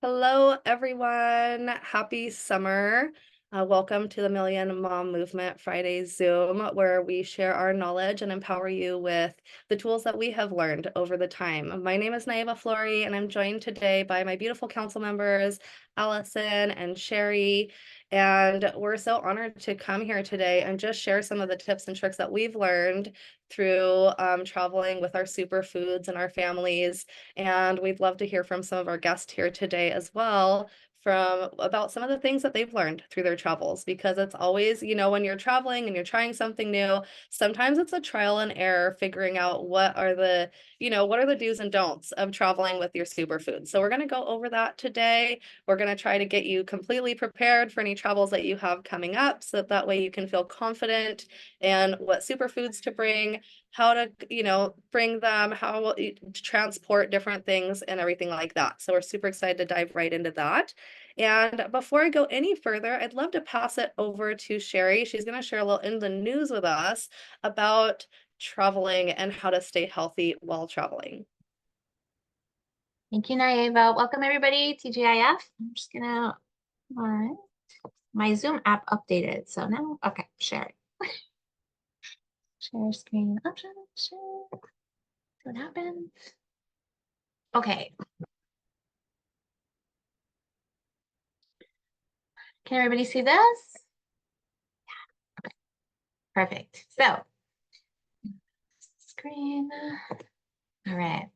Hello, everyone. Happy summer. Welcome to the Million Mom Movement Friday Zoom, where we share our knowledge and empower you with the tools that we have learned over the time. My name is Naiva Flory, and I'm joined today by my beautiful council members, Allison and Sherry. And we're so honored to come here today and just share some of the tips and tricks that we've learned through traveling with our superfoods and our families. And we'd love to hear from some of our guests here today as well from about some of the things that they've learned through their travels, because it's always, when you're traveling and you're trying something new, sometimes it's a trial and error figuring out what are the do's and don'ts of traveling with your superfoods. So we're going to go over that today. We're going to try to get you completely prepared for any travels that you have coming up, so that way you can feel confident in what superfoods to bring, how to, bring them, how to transport different things and everything like that. So we're super excited to dive right into that. And before I go any further, I'd love to pass it over to Sherry. She's going to share a little in the news with us about traveling and how to stay healthy while traveling. Thank you, Naiva. Welcome, everybody, TGIF. I'm just gonna want my Zoom app updated. So now, okay, share it. Share screen option, share. See what happens. Okay. Can everybody see this? Yeah. Okay. Perfect. So, screen. All right.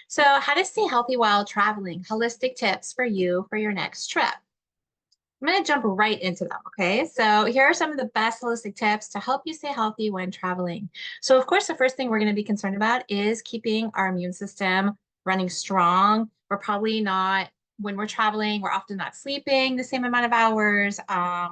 So, how to stay healthy while traveling? Holistic tips for you for your next trip. I'm going to jump right into them. Okay. So here are some of the best holistic tips to help you stay healthy when traveling. So, of course, the first thing we're going to be concerned about is keeping our immune system running strong. We're probably not, when we're traveling, we're often not sleeping the same amount of hours.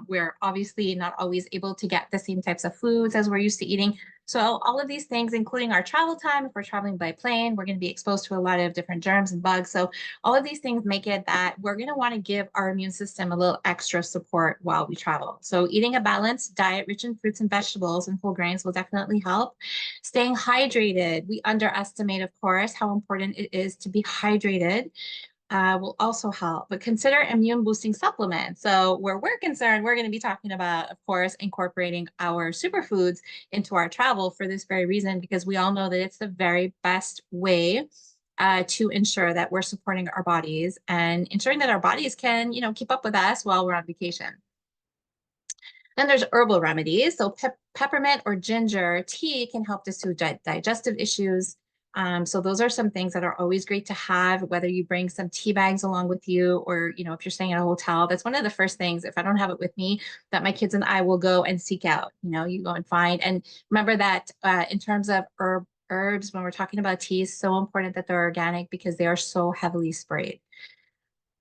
We're obviously not always able to get the same types of foods as we're used to eating. So all of these things, including our travel time, if we're traveling by plane, we're going to be exposed to a lot of different germs and bugs. So all of these things make it that we're going to want to give our immune system a little extra support while we travel. So eating a balanced diet rich in fruits and vegetables and whole grains will definitely help. Staying hydrated. We underestimate, of course, how important it is to be hydrated. Will also help, but consider immune boosting supplements. So where we're concerned, we're going to be talking about, of course, incorporating our superfoods into our travel for this very reason, because we all know that it's the very best way to ensure that we're supporting our bodies and ensuring that our bodies can, keep up with us while we're on vacation. Then there's herbal remedies. So peppermint or ginger tea can help to soothe digestive issues. So those are some things that are always great to have, whether you bring some tea bags along with you or, if you're staying at a hotel, that's one of the first things, if I don't have it with me, that my kids and I will go and seek out. You go and find. And remember that in terms of herbs, when we're talking about tea, it's so important that they're organic because they are so heavily sprayed.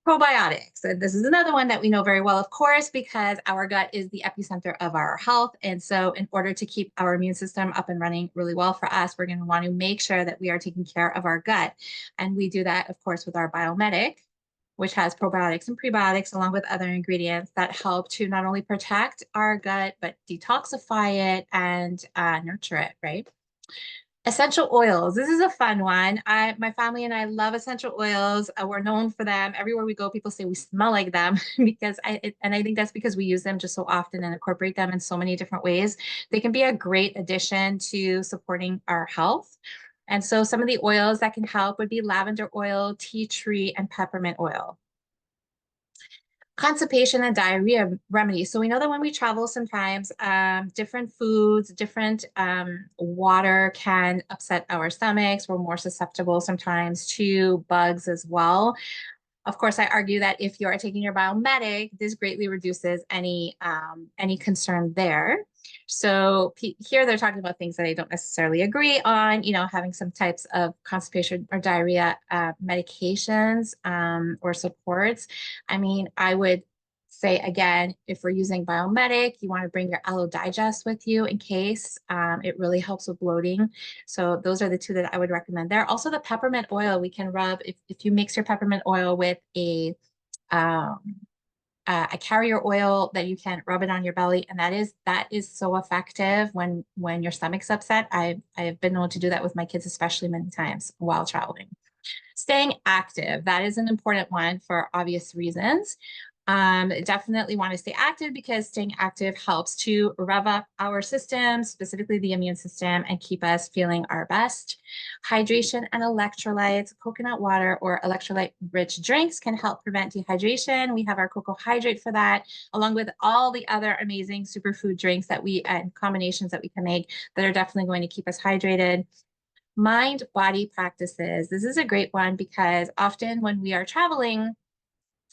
Probiotics. And this is another one that we know very well, of course, because our gut is the epicenter of our health. And so in order to keep our immune system up and running really well for us, we're going to want to make sure that we are taking care of our gut. And we do that, of course, with our Biomedic, which has probiotics and prebiotics along with other ingredients that help to not only protect our gut, but detoxify it and nurture it, right? Essential oils. This is a fun one. My family and I love essential oils. We're known for them. Everywhere we go, people say we smell like them because I think that's because we use them just so often and incorporate them in so many different ways. They can be a great addition to supporting our health. And so some of the oils that can help would be lavender oil, tea tree, and peppermint oil. Constipation and diarrhea remedies. So we know that when we travel, sometimes different foods, different water can upset our stomachs. We're more susceptible sometimes to bugs as well. Of course, I argue that if you are taking your Biomedic, this greatly reduces any concern there. So here they're talking about things that I don't necessarily agree on, having some types of constipation or diarrhea medications or supports. I mean, I would say again, if we're using Biomedic, you want to bring your Aloe Digest with you in case it really helps with bloating. So those are the two that I would recommend there. Also the peppermint oil we can rub if you mix your peppermint oil with a carrier oil that you can rub it on your belly, and that is so effective when your stomach's upset. I've been known to do that with my kids, especially many times while traveling. Staying active, that is an important one for obvious reasons. Definitely want to stay active because staying active helps to rev up our system, specifically the immune system, and keep us feeling our best. Hydration and electrolytes, coconut water or electrolyte-rich drinks can help prevent dehydration. We have our cocoa hydrate for that, along with all the other amazing superfood drinks that we and combinations that we can make that are definitely going to keep us hydrated. Mind body practices. This is a great one because often when we are traveling,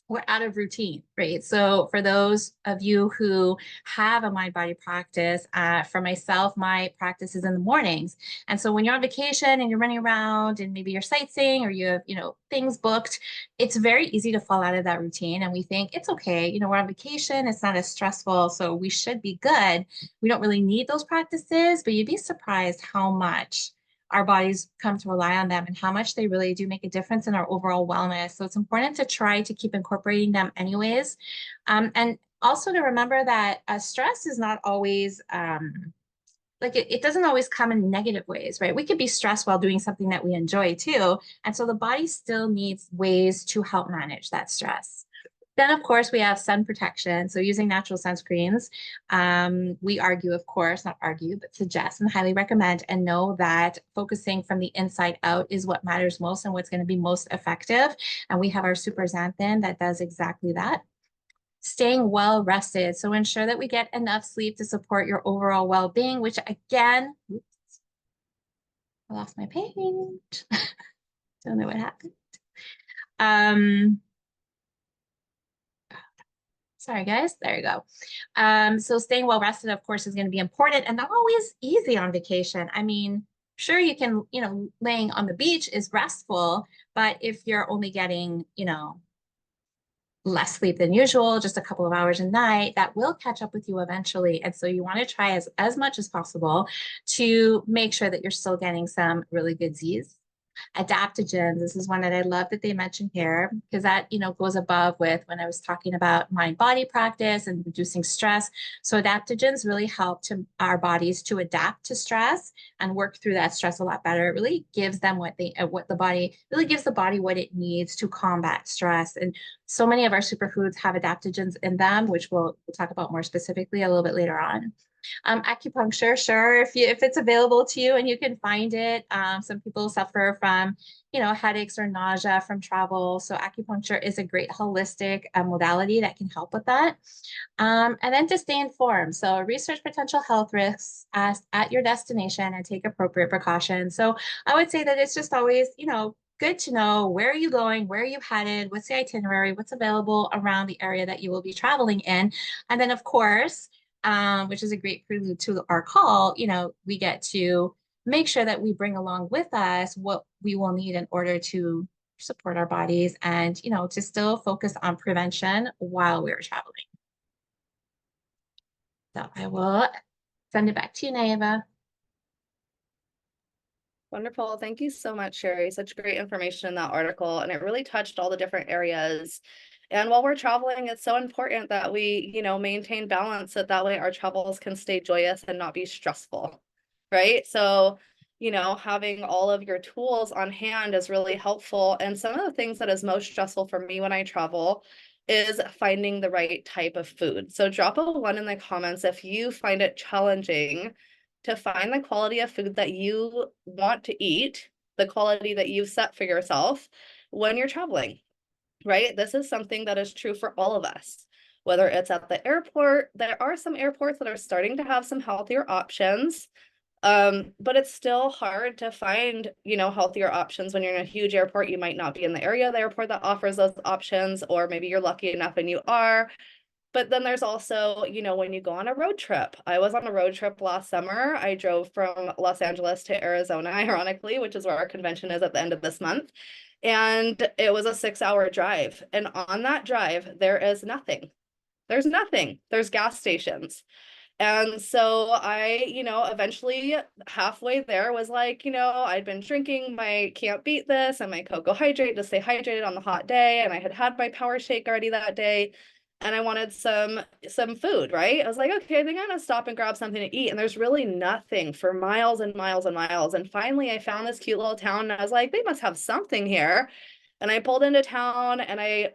we're out of routine, right? So for those of you who have a mind body practice, for myself, my practice is in the mornings. And so when you're on vacation and you're running around and maybe you're sightseeing or you have, things booked, it's very easy to fall out of that routine. And we think it's okay, we're on vacation, it's not as stressful, so we should be good. We don't really need those practices, but you'd be surprised how much our bodies come to rely on them and how much they really do make a difference in our overall wellness. So it's important to try to keep incorporating them anyways. And also to remember that stress is not always it doesn't always come in negative ways, right? We could be stressed while doing something that we enjoy too. And so the body still needs ways to help manage that stress. Then, of course, we have sun protection. So using natural sunscreens, we argue, of course, not argue, but suggest and highly recommend and know that focusing from the inside out is what matters most and what's going to be most effective. And we have our super xanthan that does exactly that. Staying well rested. So ensure that we get enough sleep to support your overall well-being, which again, oops, I lost my page. Don't know what happened. Sorry, guys. There you go. So staying well rested, of course, is going to be important and not always easy on vacation. I mean, sure, you can, laying on the beach is restful, but if you're only getting, less sleep than usual, just a couple of hours a night, that will catch up with you eventually. And so you want to try as much as possible to make sure that you're still getting some really good Z's. Adaptogens, this is one that I love that they mention here because that, goes above with when I was talking about mind body practice and reducing stress. So adaptogens really help to our bodies to adapt to stress and work through that stress a lot better. It really gives them what the body really gives the body what it needs to combat stress. And so many of our superfoods have adaptogens in them, which we'll talk about more specifically a little bit later on. Acupuncture, sure, if it's available to you and you can find it. Some people suffer from, headaches or nausea from travel. So acupuncture is a great holistic modality that can help with that. And then to stay informed. So research potential health risks at your destination and take appropriate precautions. So I would say that it's just always, good to know where are you going, where are you headed, what's the itinerary, what's available around the area that you will be traveling in. And then, of course, which is a great prelude to our call, we get to make sure that we bring along with us what we will need in order to support our bodies and, to still focus on prevention while we're traveling. So I will send it back to you, Naiva. Wonderful. Thank you so much, Sherry. Such great information in that article, and it really touched all the different areas. And while we're traveling, it's so important that we, maintain balance so that way our travels can stay joyous and not be stressful, right? So, having all of your tools on hand is really helpful. And some of the things that is most stressful for me when I travel is finding the right type of food. So drop a 1 in the comments if you find it challenging to find the quality of food that you want to eat, the quality that you've set for yourself when you're traveling, right? This is something that is true for all of us. Whether it's at the airport, there are some airports that are starting to have some healthier options, but it's still hard to find, healthier options when you're in a huge airport. You might not be in the area of the airport that offers those options, or maybe you're lucky enough and you are. But then there's also, when you go on a road trip. I was on a road trip last summer. I drove from Los Angeles to Arizona, ironically, which is where our convention is at the end of this month. And it was a 6-hour drive. And on that drive, there is nothing. There's nothing. There's gas stations. And so I, eventually halfway there was like, I'd been drinking my Can't Beat This and my cocoa hydrate to stay hydrated on the hot day. And I had had my power shake already that day. And I wanted some food, right? I was like, okay, I think I'm gonna stop and grab something to eat. And there's really nothing for miles and miles and miles. And finally I found this cute little town and I was like, they must have something here. And I pulled into town and I,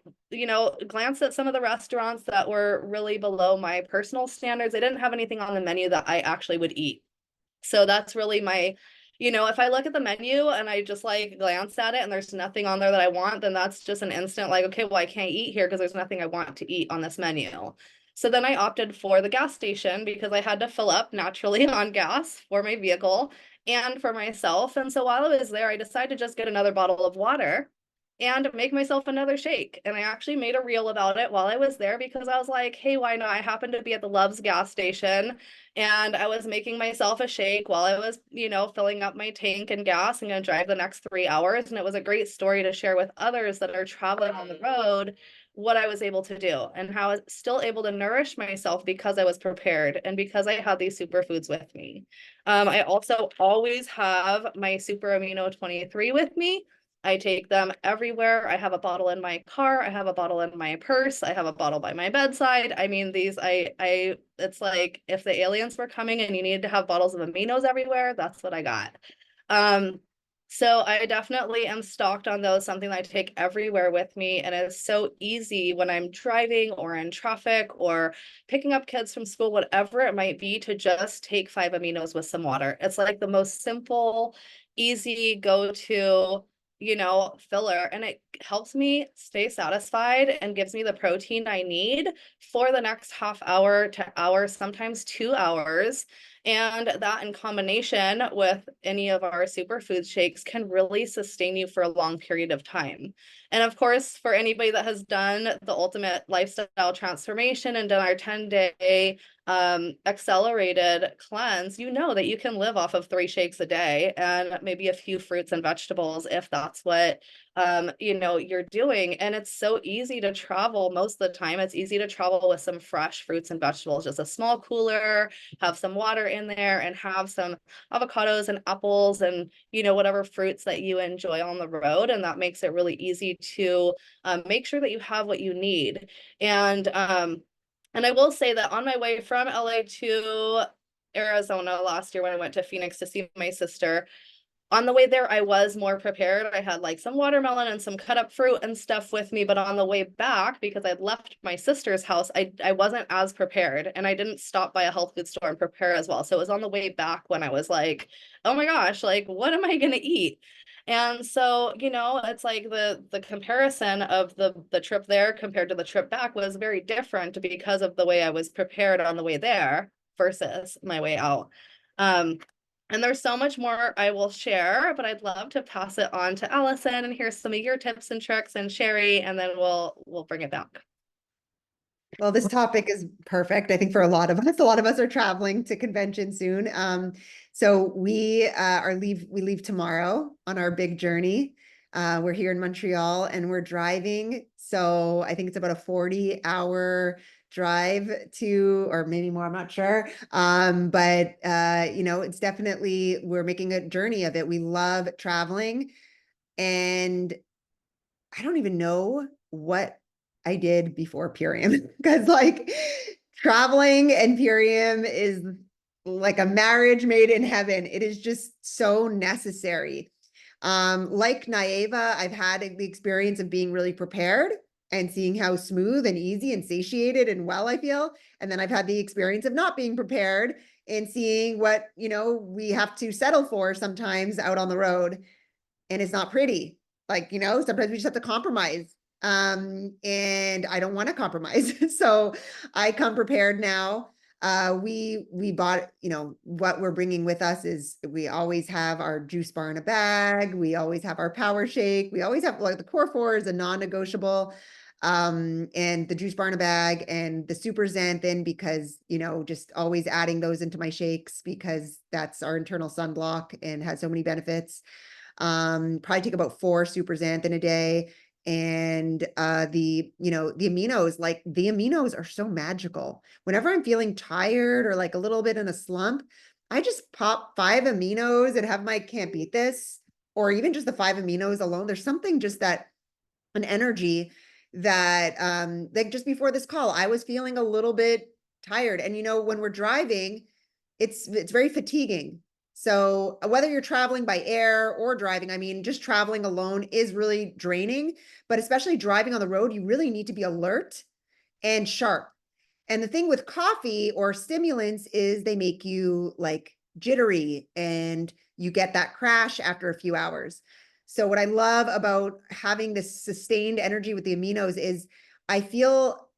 glanced at some of the restaurants that were really below my personal standards. They didn't have anything on the menu that I actually would eat. So that's really my, if I look at the menu and I just like glance at it and there's nothing on there that I want, then that's just an instant like, okay, well, I can't eat here because there's nothing I want to eat on this menu. So then I opted for the gas station because I had to fill up naturally on gas for my vehicle and for myself. And so while I was there, I decided to just get another bottle of water and make myself another shake. And I actually made a reel about it while I was there because I was like, hey, why not? I happened to be at the Love's gas station and I was making myself a shake while I was, filling up my tank and gas and gonna drive the next 3 hours. And it was a great story to share with others that are traveling on the road what I was able to do and how I was still able to nourish myself because I was prepared and because I had these superfoods with me. I also always have my Super Amino 23 with me. I take them everywhere. I have a bottle in my car. I have a bottle in my purse. I have a bottle by my bedside. I mean, it's like if the aliens were coming and you needed to have bottles of aminos everywhere, that's what I got. Um, so I definitely am stocked on those, something that I take everywhere with me. And it's so easy when I'm driving or in traffic or picking up kids from school, whatever it might be, to just take 5 aminos with some water. It's like the most simple, easy go-to filler, and it helps me stay satisfied and gives me the protein I need for the next half hour to hour, sometimes 2 hours. And that in combination with any of our superfood shakes can really sustain you for a long period of time. And of course, for anybody that has done the ultimate lifestyle transformation and done our 10-day accelerated cleanse, you know that you can live off of 3 shakes a day and maybe a few fruits and vegetables if that's what you're doing. And it's so easy to travel most of the time. It's easy to travel with some fresh fruits and vegetables, just a small cooler, have some water in there, and have some avocados and apples and whatever fruits that you enjoy on the road. And that makes it really easy to make sure that you have what you need. And I will say that on my way from LA to Arizona last year when I went to Phoenix to see my sister, on the way there, I was more prepared. I had like some watermelon and some cut up fruit and stuff with me. But on the way back, because I'd left my sister's house, I wasn't as prepared and I didn't stop by a health food store and prepare as well. So it was on the way back when I was like, oh my gosh, like what am I gonna eat? And so, it's like the comparison of the trip there compared to the trip back was very different because of the way I was prepared on the way there versus my way out. Um, and there's so much more I will share, but I'd love to pass it on to Allison and hear some of your tips and tricks and Sherry, and then we'll bring it back. Well, this topic is perfect. I think for a lot of us are traveling to convention soon. So we leave tomorrow on our big journey. We're here in Montreal and we're driving. So I think it's about a 40-hour drive to, or maybe more, I'm not sure. But it's definitely, we're making a journey of it. We love traveling, and I don't even know what I did before Purium because like traveling and Purium is like a marriage made in heaven. It is just so necessary. Like Naeva, I've had the experience of being really prepared and seeing how smooth and easy and satiated and well I feel. And then I've had the experience of not being prepared and seeing what, we have to settle for sometimes out on the road. And it's not pretty. Like, sometimes we just have to compromise. And I don't want to compromise. So I come prepared now. We bought, what we're bringing with us is we always have our juice bar in a bag. We always have our power shake. We always have like the core four is a non-negotiable. And the juice bar in a bag and the super xanthan because, just always adding those into my shakes because that's our internal sunblock and has so many benefits. Probably take about 4 super xanthan a day. And the aminos, like the aminos are so magical. Whenever I'm feeling tired or like a little bit in a slump, I just pop 5 aminos and have my can't beat this, or even just the 5 aminos alone. There's something just that an energy that like just before this call, I was feeling a little bit tired. And when we're driving, it's very fatiguing. So whether you're traveling by air or driving, I mean, just traveling alone is really draining, but especially driving on the road, you really need to be alert and sharp. And the thing with coffee or stimulants is they make you like jittery and you get that crash after a few hours. So what I love about having this sustained energy with the aminos is I feel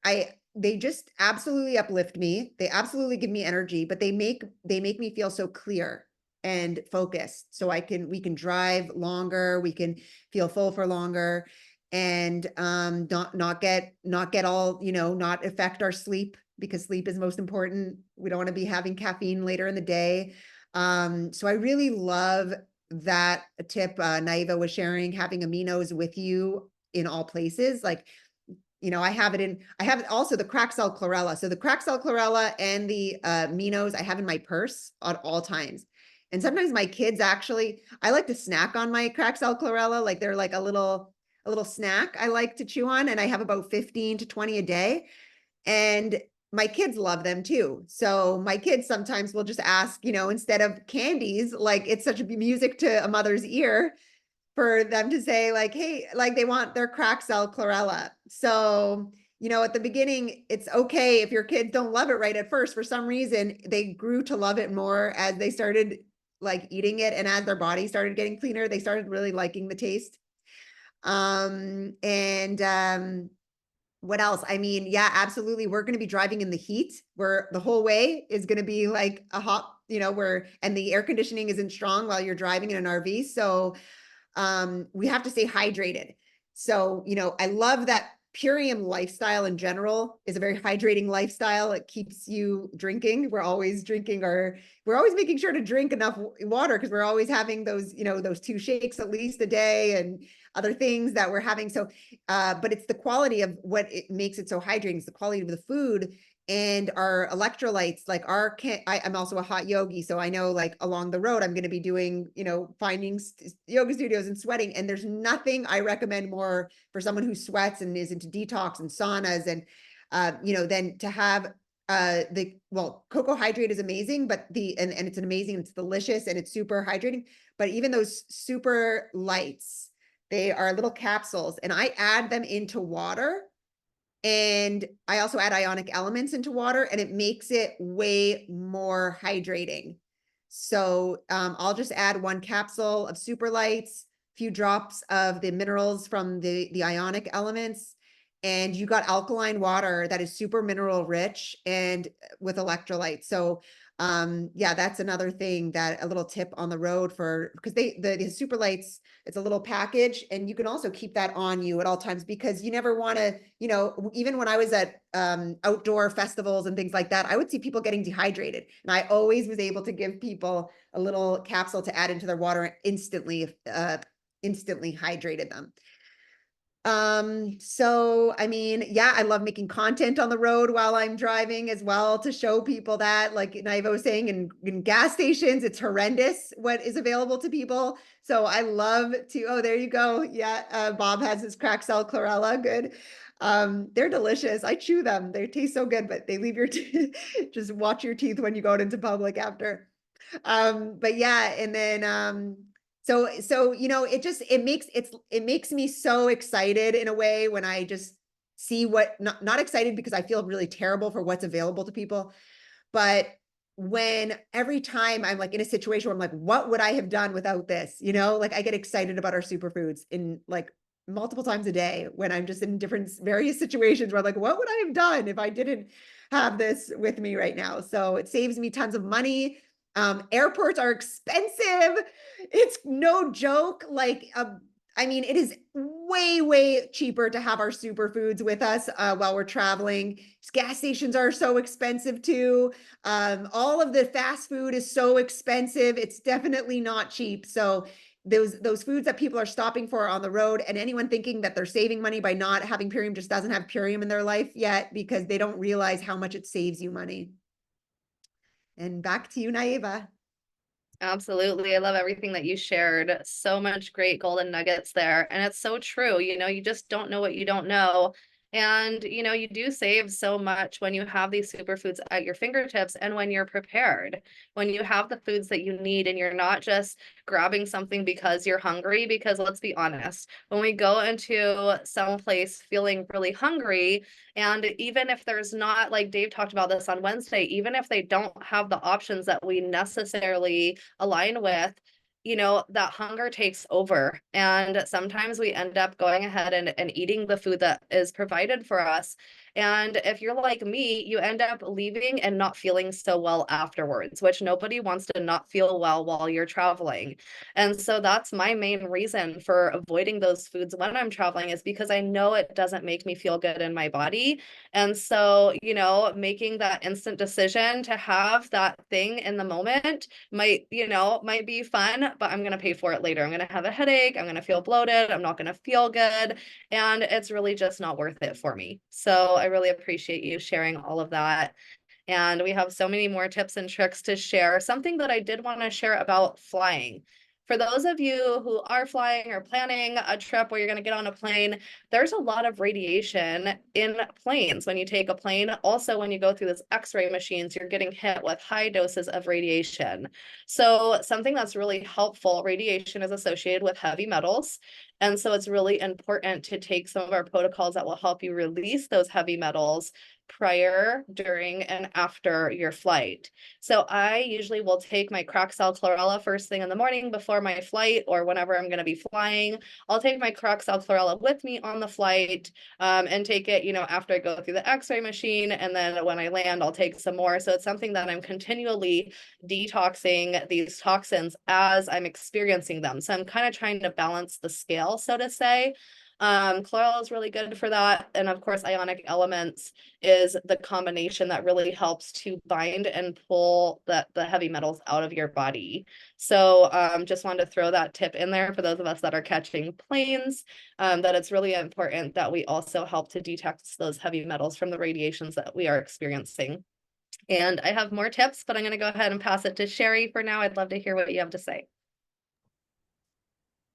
they just absolutely uplift me. They absolutely give me energy, but they make me feel so clear and focused. So we can drive longer, we can feel full for longer, and not get all, not affect our sleep, because sleep is most important. We don't want to be having caffeine later in the day. So I really love that tip Naiva was sharing, having aminos with you in all places. Like, I have it also the cracked cell chlorella. So the cracked cell chlorella and the aminos I have in my purse at all times. And sometimes my kids actually, I like to snack on my cracked cell chlorella. Like they're like a little snack I like to chew on, and I have about 15 to 20 a day. And my kids love them too. So my kids sometimes will just ask, instead of candies, like it's such a music to a mother's ear for them to say like, hey, like they want their cracked cell chlorella. So, at the beginning, it's okay if your kids don't love it right at first. For some reason, they grew to love it more as they started like eating it. And as their body started getting cleaner, they started really liking the taste. And what else? I mean, yeah, absolutely. We're going to be driving in the heat where the whole way is going to be like a hot, and the air conditioning isn't strong while you're driving in an RV. So we have to stay hydrated. So, I love that Purium lifestyle in general is a very hydrating lifestyle. It keeps you drinking. We're always making sure to drink enough water because we're always having those, those 2 shakes at least a day and other things that we're having. So, but it's the quality of what it makes it so hydrating. It's the quality of the food and our electrolytes. Like I'm also a hot yogi. So I know like along the road, I'm going to be doing, finding yoga studios and sweating. And there's nothing I recommend more for someone who sweats and is into detox and saunas and, than to have cocoa hydrate is amazing, but and it's it's delicious and it's super hydrating, but even those super lights, they are little capsules and I add them into water. And I also add ionic elements into water and it makes it way more hydrating. So I'll just add 1 capsule of super lights, few drops of the minerals from the ionic elements, and you got alkaline water that is super mineral rich and with electrolytes. So yeah, that's another thing, that a little tip on the road because the super lights, it's a little package and you can also keep that on you at all times, because you never want to, even when I was at outdoor festivals and things like that, I would see people getting dehydrated and I always was able to give people a little capsule to add into their water and instantly hydrated them. So I mean, yeah, I love making content on the road while I'm driving as well to show people that, like Naiva was saying, in gas stations, it's horrendous what is available to people. So I love to, oh, there you go. Yeah. Bob has his cracked cell chlorella. Good. They're delicious. I chew them. They taste so good, but they leave your teeth. Just watch your teeth when you go out into public after. But yeah, and then, so, it makes me so excited in a way when I just see not excited because I feel really terrible for what's available to people, but when every time I'm like in a situation where I'm like, what would I have done without this? Like I get excited about our superfoods in like multiple times a day when I'm just in various situations where I'm like, what would I have done if I didn't have this with me right now? So it saves me tons of money. Airports are expensive. It's no joke. Like, I mean, it is way, way cheaper to have our superfoods with us while we're traveling. Gas stations are so expensive too. All of the fast food is so expensive. It's definitely not cheap. So those foods that people are stopping for on the road, and anyone thinking that they're saving money by not having Purium just doesn't have Purium in their life yet, because they don't realize how much it saves you money. And back to you, Naiva. Absolutely. I love everything that you shared. So much great golden nuggets there. And it's so true. You just don't know what you don't know. And, you do save so much when you have these superfoods at your fingertips and when you're prepared, when you have the foods that you need and you're not just grabbing something because you're hungry. Because let's be honest, when we go into some place feeling really hungry, and even if there's not, like Dave talked about this on Wednesday, even if they don't have the options that we necessarily align with, that hunger takes over. And sometimes we end up going ahead and eating the food that is provided for us. And if you're like me, you end up leaving and not feeling so well afterwards, which nobody wants to not feel well while you're traveling. And so that's my main reason for avoiding those foods when I'm traveling, is because I know it doesn't make me feel good in my body. And so, making that instant decision to have that thing in the moment might be fun, but I'm going to pay for it later. I'm going to have a headache. I'm going to feel bloated. I'm not going to feel good. And it's really just not worth it for me. So I really appreciate you sharing all of that. And we have so many more tips and tricks to share. Something that I did want to share about flying. For those of you who are flying or planning a trip where you're going to get on a plane, there's a lot of radiation in planes when you take a plane. Also, when you go through these X-ray machines, you're getting hit with high doses of radiation. So something that's really helpful, radiation is associated with heavy metals. And so it's really important to take some of our protocols that will help you release those heavy metals prior, during, and after your flight. So I usually will take my cracked cell chlorella first thing in the morning before my flight, or whenever I'm going to be flying. I'll take my cracked cell chlorella with me on the flight, and take it, after I go through the X-ray machine. And then when I land, I'll take some more. So it's something that I'm continually detoxing these toxins as I'm experiencing them. So I'm kind of trying to balance the scale, so to say. Chlorella is really good for that. And of course, ionic elements is the combination that really helps to bind and pull the heavy metals out of your body. So just wanted to throw that tip in there for those of us that are catching planes, that it's really important that we also help to detox those heavy metals from the radiations that we are experiencing. And I have more tips, but I'm going to go ahead and pass it to Sherry for now. I'd love to hear what you have to say.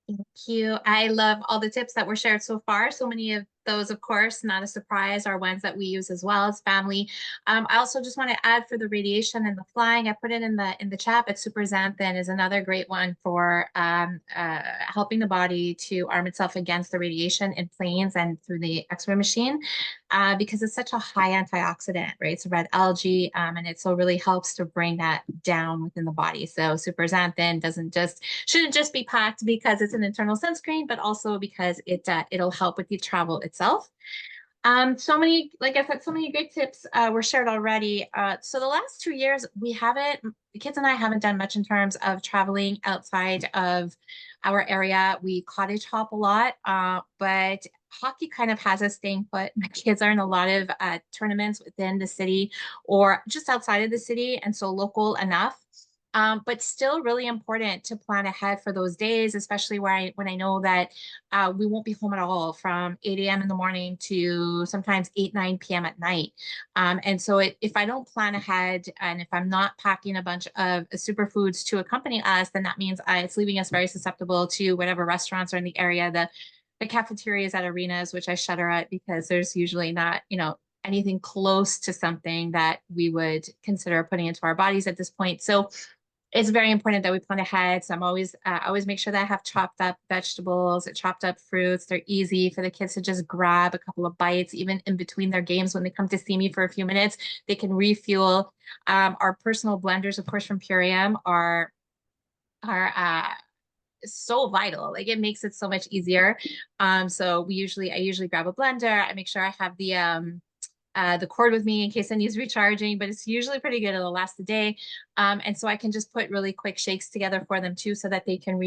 Thank you. I love all the tips that were shared so far. So many of those, of course, not a surprise, are ones that we use as well as family. I also just want to add, for the radiation and the flying, I put it in the chat, but super xanthan is another great one for helping the body to arm itself against the radiation in planes and through the X-ray machine, because it's such a high antioxidant, right? It's a red algae, and it so really helps to bring that down within the body. So super xanthan shouldn't just be packed because it's an internal sunscreen, but also because it'll help with the travel itself. So many, like I said, so many great tips were shared already. So the last 2 years, the kids and I haven't done much in terms of traveling outside of our area. We cottage hop a lot, but hockey kind of has us staying put. My kids are in a lot of tournaments within the city or just outside of the city, and so local enough. But still really important to plan ahead for those days, especially when I know that we won't be home at all from 8 a.m. in the morning to sometimes 8, 9 p.m. at night. And so if I don't plan ahead, and if I'm not packing a bunch of superfoods to accompany us, then that means it's leaving us very susceptible to whatever restaurants are in the area, the cafeterias at arenas, which I shudder at because there's usually not, anything close to something that we would consider putting into our bodies at this point. So it's very important that we plan ahead. So I'm always make sure that I have chopped up vegetables, chopped up fruits. They're easy for the kids to just grab a couple of bites, even in between their games when they come to see me for a few minutes. They can refuel. Our personal blenders, of course, from Purium are so vital. Like, it makes it so much easier. So I usually grab a blender. I make sure I have the cord with me in case it needs recharging, but it's usually pretty good. It'll last the day. And so I can just put really quick shakes together for them too, so that they can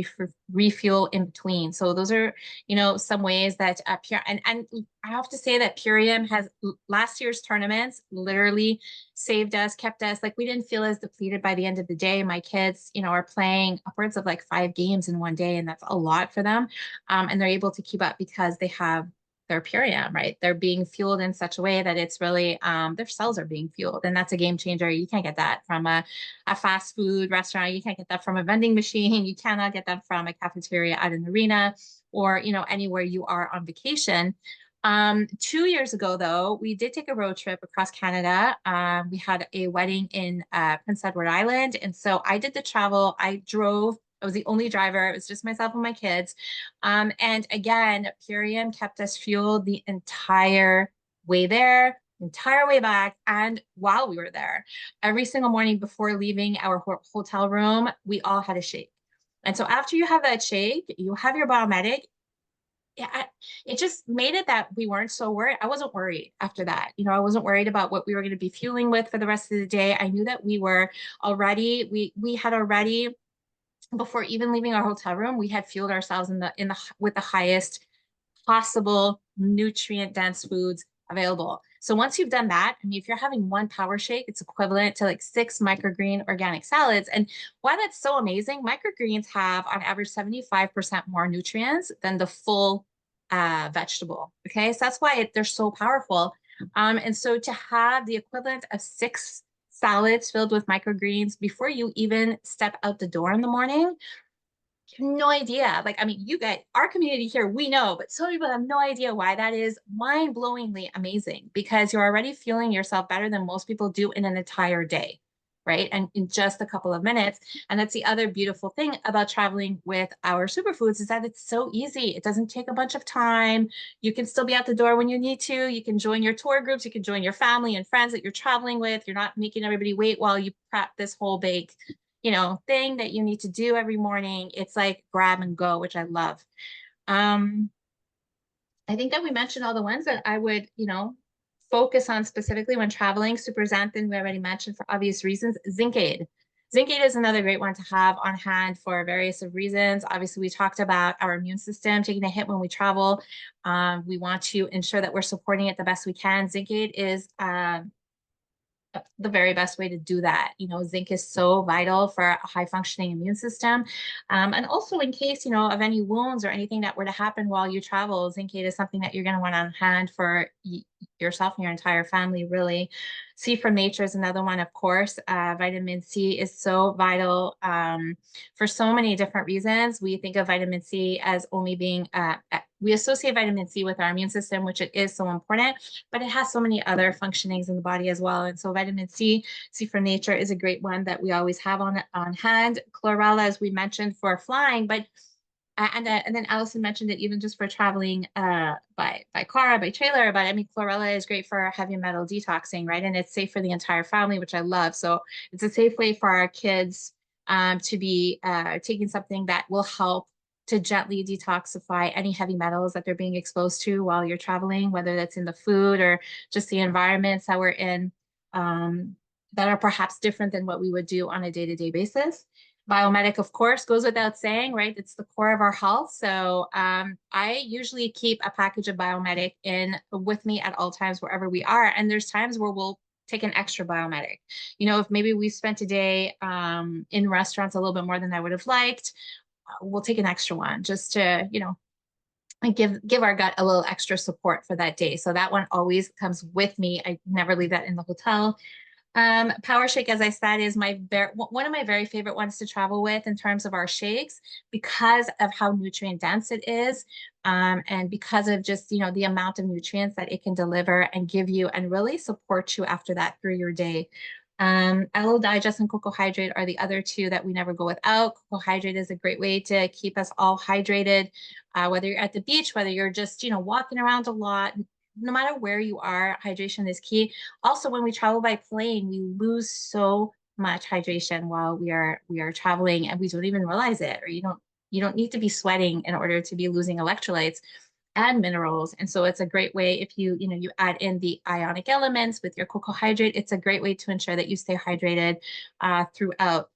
refuel in between. So those are, some ways that and I have to say that Purium has last year's tournaments literally saved us, kept us, like, we didn't feel as depleted by the end of the day. My kids, are playing upwards of like 5 games in one day, and that's a lot for them. And they're able to keep up because they have their Purium, right? They're being fueled in such a way that it's really, their cells are being fueled. And that's a game changer. You can't get that from a fast food restaurant. You can't get that from a vending machine. You cannot get that from a cafeteria at an arena or, anywhere you are on vacation. 2 years ago, though, we did take a road trip across Canada. We had a wedding in Prince Edward Island. And so I did the travel. I drove. I was the only driver. It was just myself and my kids. And again, Purium kept us fueled the entire way there, entire way back, and while we were there. Every single morning before leaving our hotel room, we all had a shake. And so after you have that shake, you have your biomedic. Yeah, it just made it that we weren't so worried. I wasn't worried after that. I wasn't worried about what we were going to be fueling with for the rest of the day. I knew that we were already, we had already, before even leaving our hotel room, we had fueled ourselves with the highest possible nutrient dense foods available. So once you've done that, I mean, if you're having one power shake, it's equivalent to like 6 microgreen organic salads. And why that's so amazing, microgreens have on average 75% more nutrients than the full vegetable. Okay, so that's why they're so powerful. And so to have the equivalent of 6 salads filled with microgreens before you even step out the door in the morning, you have no idea. Like, I mean, you get our community here, we know, but some people have no idea why that is mind-blowingly amazing, because you're already fueling yourself better than most people do in an entire day, right? And in just a couple of minutes. And that's the other beautiful thing about traveling with our superfoods, is that it's so easy. It doesn't take a bunch of time. You can still be out the door when you need to. You can join your tour groups. You can join your family and friends that you're traveling with. You're not making everybody wait while you prep this whole bake thing that you need to do every morning. It's like grab and go, which I love. I think that we mentioned all the ones that I would, focus on specifically when traveling. Super xanthan, we already mentioned for obvious reasons. Zinc aid. Zinc aid is another great one to have on hand for various reasons. Obviously, we talked about our immune system taking a hit when we travel. We want to ensure that we're supporting it the best we can. Zinc aid is the very best way to do that. Zinc is so vital for a high functioning immune system. And also in case, of any wounds or anything that were to happen while you travel, zinc aid is something that you're going to want on hand for yourself and your entire family, really. C from nature is another one, of course. Vitamin C is so vital for so many different reasons. We think of vitamin C as only being, we associate vitamin C with our immune system, which it is so important, but it has so many other functionings in the body as well. And so vitamin C from nature is a great one that we always have on hand. Chlorella, as we mentioned, for flying, but and then Allison mentioned it even just for traveling by car, by trailer. But I mean, chlorella is great for heavy metal detoxing, right? And it's safe for the entire family, which I love. So it's a safe way for our kids to be taking something that will help to gently detoxify any heavy metals that they're being exposed to while you're traveling, whether that's in the food or just the environments that we're in that are perhaps different than what we would do on a day-to-day basis. Biomedic, of course, goes without saying, right? It's the core of our health. So I usually keep a package of Biomedic with me at all times, wherever we are. And there's times where we'll take an extra Biomedic. If maybe we spent a day in restaurants a little bit more than I would have liked, we'll take an extra one just to, give our gut a little extra support for that day. So that one always comes with me. I never leave that in the hotel. Power shake, as I said, is one of my very favorite ones to travel with in terms of our shakes, because of how nutrient dense it is, and because of just the amount of nutrients that it can deliver and give you and really support you after that through your day. Aloe digest and cocoa hydrate are the other two that we never go without. Cocoa hydrate is a great way to keep us all hydrated, whether you're at the beach, whether you're just walking around a lot. No matter where you are, hydration is key. Also, when we travel by plane, we lose so much hydration while we are traveling, and we don't even realize it. Or you don't need to be sweating in order to be losing electrolytes and minerals. And so it's a great way, if you add in the ionic elements with your cocoa hydrate, it's a great way to ensure that you stay hydrated throughout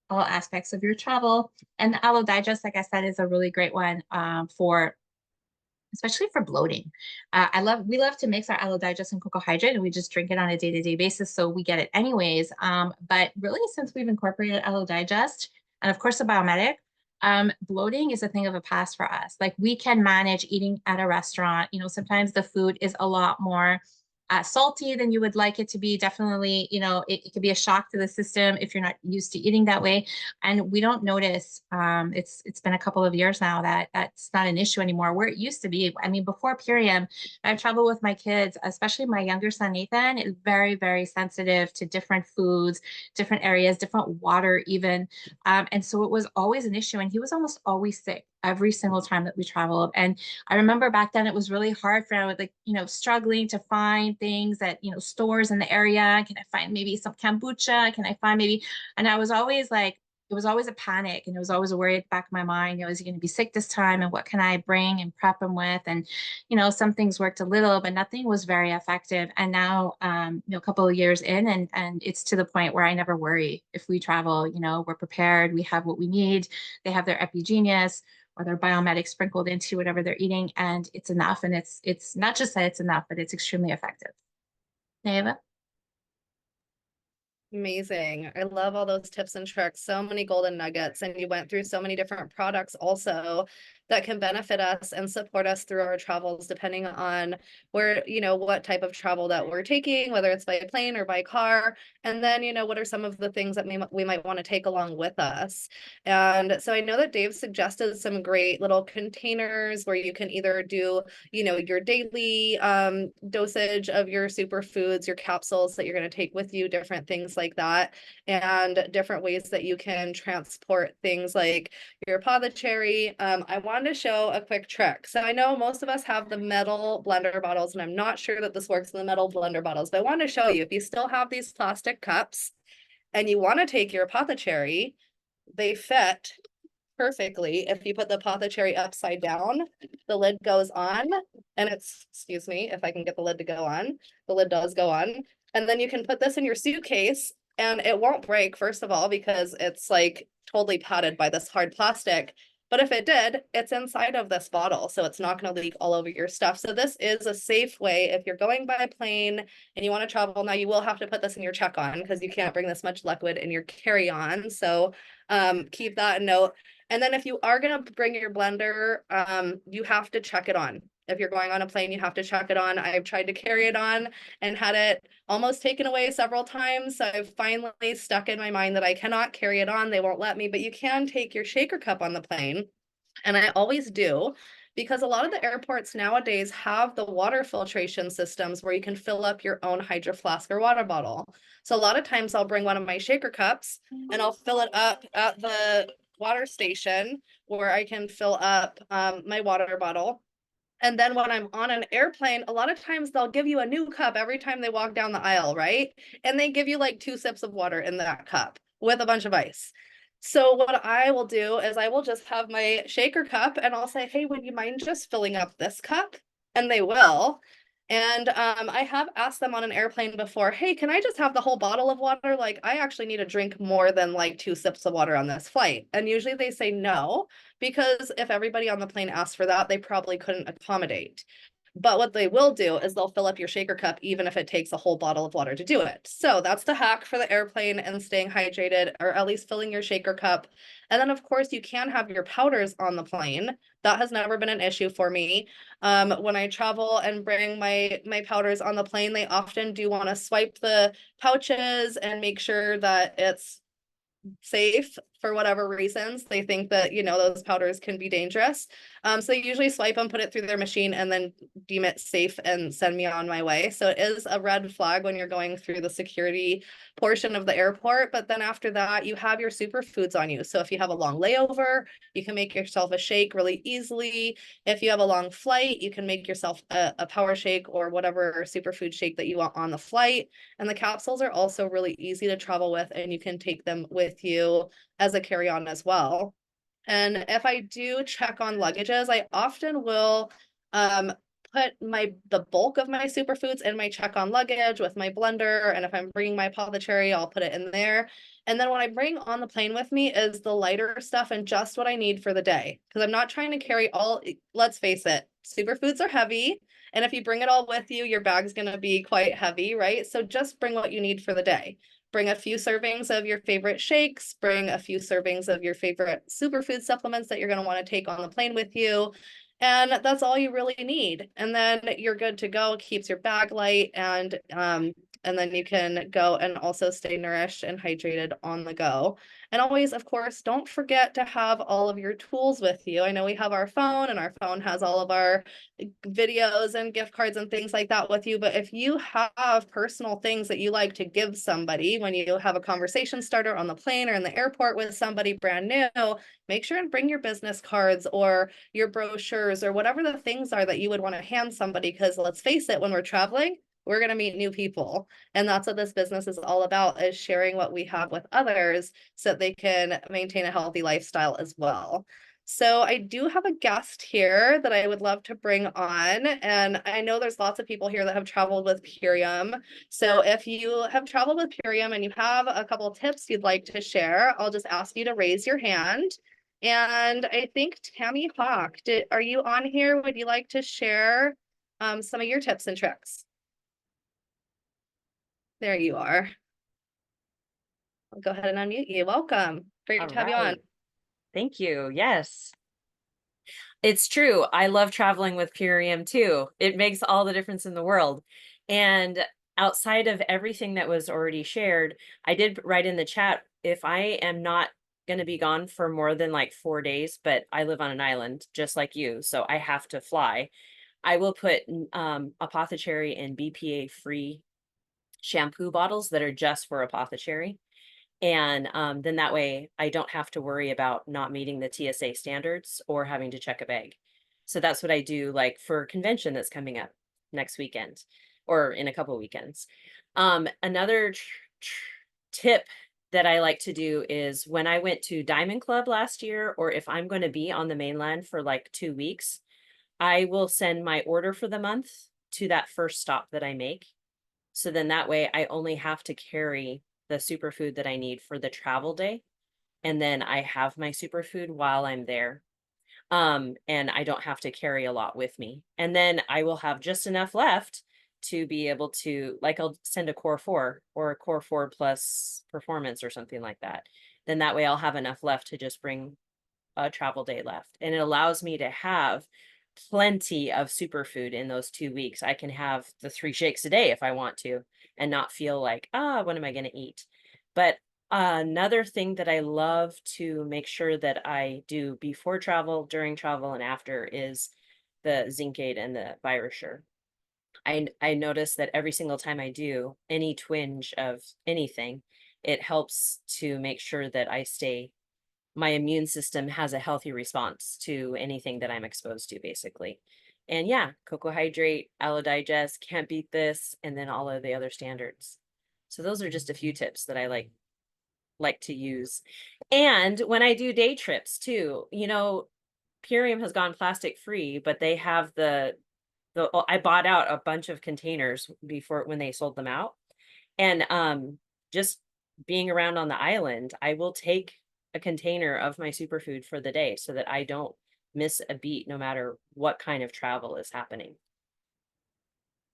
all aspects of your travel. And the Aloe Digest, like I said, is a really great one especially for bloating. We love to mix our Aloe Digest and cocoa hydrate, and we just drink it on a day-to-day basis, so we get it anyways. But really, since we've incorporated Aloe Digest and of course the Biomedic, bloating is a thing of the past for us. Like, we can manage eating at a restaurant. Sometimes the food is a lot more salty than you would like it to be. Definitely, you know, it could be a shock to the system if you're not used to eating that way. And we don't notice, it's been a couple of years now that that's not an issue anymore, where it used to be. I mean, before Purium, I've traveled with my kids, especially my younger son, Nathan, is very, very sensitive to different foods, different areas, different water even. And so it was always an issue. And he was almost always sick every single time that we traveled. And I remember back then it was really hard for, I would like, you know, struggling to find things at, you know, stores in the area. Can I find maybe some kombucha? Can I find maybe, and I was always like, it was always a panic and it was always a worry at the back of my mind. You know, is he going to be sick this time? And what can I bring and prep him with? And, you know, some things worked a little, but nothing was very effective. And now, you know, a couple of years in and it's to the point where I never worry if we travel, you know, we're prepared, we have what we need. They have their epigenius or their biomedics sprinkled into whatever they're eating, and it's enough. And it's not just that it's enough, but it's extremely effective. Neva? Amazing. I love all those tips and tricks. So many golden nuggets. And you went through so many different products also that can benefit us and support us through our travels, depending on where, you know, what type of travel that we're taking, whether it's by plane or by car. And then, you know, what are some of the things that we might want to take along with us. And so I know that Dave suggested some great little containers where you can either do, you know, your daily dosage of your superfoods, your capsules that you're going to take with you, different things like that, and different ways that you can transport things like your apothecary. I wanted to show a quick trick. So I know most of us have the metal blender bottles, and I'm not sure that this works in the metal blender bottles, but I want to show you, if you still have these plastic cups and you want to take your apothecary, they fit perfectly. If you put the apothecary upside down, the lid goes on, and it's, excuse me, if I can get the lid to go on, the lid does go on. And then you can put this in your suitcase and it won't break, first of all, because it's like totally padded by this hard plastic. But if it did, it's inside of this bottle, so it's not going to leak all over your stuff. So this is a safe way if you're going by plane and you want to travel. Now you will have to put this in your check-on because you can't bring this much liquid in your carry-on. So keep that in note. And then if you are going to bring your blender, you have to check it on. If you're going on a plane, you have to check it on. I've tried to carry it on and had it almost taken away several times. So I've finally stuck in my mind that I cannot carry it on. They won't let me, but you can take your shaker cup on the plane. And I always do, because a lot of the airports nowadays have the water filtration systems where you can fill up your own Hydro Flask or water bottle. So a lot of times I'll bring one of my shaker cups and I'll fill it up at the water station where I can fill up my water bottle. And then when I'm on an airplane, a lot of times they'll give you a new cup every time they walk down the aisle, right? And they give you like 2 sips of water in that cup with a bunch of ice. So what I will do is I will just have my shaker cup and I'll say, hey, would you mind just filling up this cup? And they will. And I have asked them on an airplane before, hey, can I just have the whole bottle of water? Like, I actually need to drink more than like 2 sips of water on this flight. And usually they say no, because if everybody on the plane asked for that, they probably couldn't accommodate. But what they will do is they'll fill up your shaker cup, even if it takes a whole bottle of water to do it. So that's the hack for the airplane and staying hydrated, or at least filling your shaker cup. And then, of course, you can have your powders on the plane. That has never been an issue for me. When I travel and bring my powders on the plane, they often do want to swipe the pouches and make sure that it's safe for whatever reasons. They think that, you know, those powders can be dangerous. So they usually swipe them, put it through their machine, and then deem it safe and send me on my way. So it is a red flag when you're going through the security portion of the airport. But then after that, you have your superfoods on you. So if you have a long layover, you can make yourself a shake really easily. If you have a long flight, you can make yourself a power shake or whatever superfood shake that you want on the flight. And the capsules are also really easy to travel with, and you can take them with you as a carry-on as well. And if I do check on luggages, I often will put the bulk of my superfoods in my check-on luggage with my blender. And if I'm bringing my apothecary, I'll put it in there. And then what I bring on the plane with me is the lighter stuff and just what I need for the day. Because I'm not trying to carry all, let's face it, superfoods are heavy. And if you bring it all with you, your bag's going to be quite heavy, right? So just bring what you need for the day. Bring a few servings of your favorite shakes, bring a few servings of your favorite superfood supplements that you're going to want to take on the plane with you. And that's all you really need. And then you're good to go. It keeps your bag light, and then you can go and also stay nourished and hydrated on the go. And always, of course, don't forget to have all of your tools with you. I know we have our phone, and our phone has all of our videos and gift cards and things like that with you. But if you have personal things that you like to give somebody when you have a conversation starter on the plane or in the airport with somebody brand new, make sure and bring your business cards or your brochures or whatever the things are that you would want to hand somebody. Because let's face it, when we're traveling, we're going to meet new people. And that's what this business is all about, is sharing what we have with others so that they can maintain a healthy lifestyle as well. So I do have a guest here that I would love to bring on. And I know there's lots of people here that have traveled with Purium. So if you have traveled with Purium and you have a couple tips you'd like to share, I'll just ask you to raise your hand. And I think Tammy Hawk, are you on here? Would you like to share some of your tips and tricks? There you are. I'll go ahead and unmute you. Welcome. Great All to have you on. right. Thank you. Yes. It's true. I love traveling with Purium too. It makes all the difference in the world. And outside of everything that was already shared, I did write in the chat, if I am not going to be gone for more than like 4 days, but I live on an island just like you, so I have to fly, I will put apothecary and BPA free shampoo bottles that are just for apothecary. And then that way I don't have to worry about not meeting the TSA standards or having to check a bag. So that's what I do, like for convention that's coming up next weekend or in a couple of weekends. Another tip that I like to do is when I went to Diamond Club last year, or if I'm going to be on the mainland for like 2 weeks, I will send my order for the month to that first stop that I make. So then that way I only have to carry the superfood that I need for the travel day. And then I have my superfood while I'm there. And I don't have to carry a lot with me. And then I will have just enough left to be able to, like, I'll send a core 4 or a core 4 plus performance or something like that. Then that way I'll have enough left to just bring a travel day left. And it allows me to have plenty of superfood in those 2 weeks. I can have the 3 shakes a day if I want to and not feel like, what am I going to eat? But another thing that I love to make sure that I do before travel, during travel, and after is the zinc aid and the Virusure. I notice that every single time I do any twinge of anything, it helps to make sure that my immune system has a healthy response to anything that I'm exposed to, basically. And yeah, Cocoa Hydrate, Aloe Digest, can't beat this, and then all of the other standards. So those are just a few tips that I like to use. And when I do day trips too, Purium has gone plastic free, but they have I bought out a bunch of containers before when they sold them out. And just being around on the island, I will take a container of my superfood for the day so that I don't miss a beat no matter what kind of travel is happening.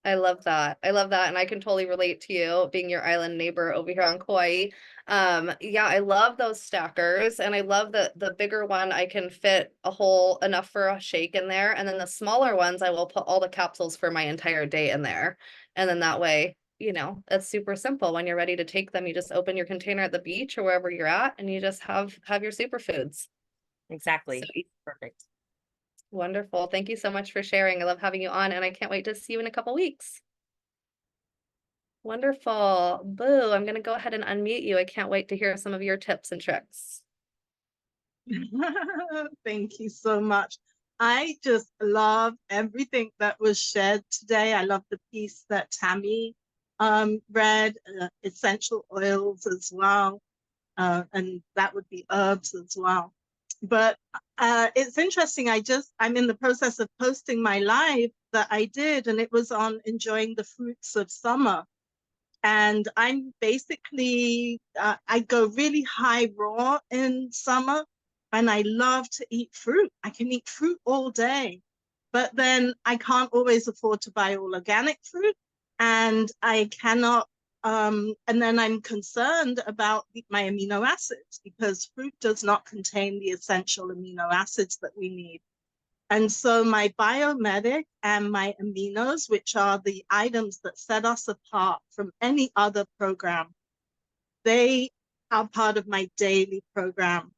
I love that. I love that. And I can totally relate to you being your island neighbor over here on Kauai. Yeah, I love those stackers. And I love the bigger one, I can fit a whole enough for a shake in there. And then the smaller ones, I will put all the capsules for my entire day in there. And then that way, it's super simple. When you're ready to take them, you just open your container at the beach or wherever you're at, and you just have your superfoods. Exactly. So, perfect. Wonderful. Thank you so much for sharing. I love having you on, and I can't wait to see you in a couple weeks. Wonderful. Boo, I'm going to go ahead and unmute you. I can't wait to hear some of your tips and tricks. Thank you so much. I just love everything that was shared today. I love the piece that Tammy read, essential oils as well. And that would be herbs as well. But it's interesting. I'm in the process of posting my live that I did, and it was on enjoying the fruits of summer. And I'm basically, I go really high raw in summer, and I love to eat fruit. I can eat fruit all day, but then I can't always afford to buy all organic fruit, and I cannot, and then I'm concerned about my amino acids because fruit does not contain the essential amino acids that we need. And so my biomedic and my aminos, which are the items that set us apart from any other program, they are part of my daily program,